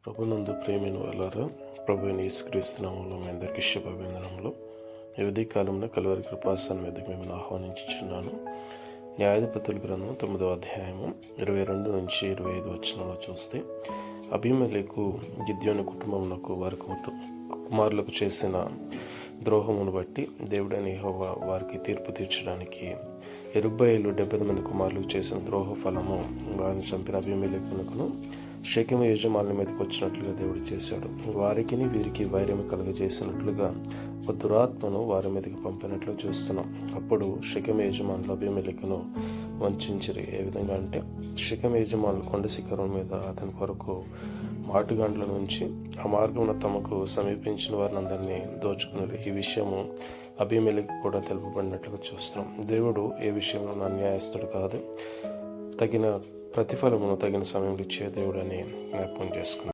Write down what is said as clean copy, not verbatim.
ప్రభునందు ప్రేమైన వాళ్ళారా, ప్రభువుని యేసుక్రీస్తు నామములో మీ అందరికీ శుభాభివందనములు. ఈ ఉదయకాలంలో కలువరి కృపాసనం మీదకి మిమ్మల్ని ఆహ్వానించుచున్నాను. న్యాయాధిపతుల గ్రంథం 9వ అధ్యాయము 22 నుంచి 25 వచనంలో చూస్తే, అబీమెలెకు గిద్యోను కుటుంబమునకు వారి కుమారులకు చేసిన ద్రోహమును బట్టి దేవుడైన యెహోవా వారికి తీర్పు తీర్చడానికి యెరుబ్బయలు 70 మంది కుమారులకు చేసిన ద్రోహ ఫలము వారిని చంపిన అబీమెలెకునకును షెకెము యజమానుల మీదకి వచ్చినట్లుగా దేవుడు చేశాడు. వారికిని వీరికి వైరం కలుగజేసినట్లుగా ఒక దురాత్మను వారి మీదకి పంపినట్లు చూస్తున్నాం. అప్పుడు షెకెము యజమానులు అబీమెలెకును వంచిరి. ఏ విధంగా అంటే, షెకెము యజమానులు కొండ శిఖరం మీద అతని కొరకు మాటుగండ్ల నుంచి ఆ మార్గమున తమకు సమీపించిన వారిని అందరినీ దోచుకున్నారు. ఈ విషయము అబీమెలెకు కూడా తెలుపబడినట్లుగా చూస్తున్నాం. దేవుడు ఏ విషయంలో అన్యాయస్తుడు కాదు, తగిన ప్రతిఫలమును తగిన సమయంలో ఇచ్చే దేవుడని జ్ఞాపకం చేసుకున్నాం.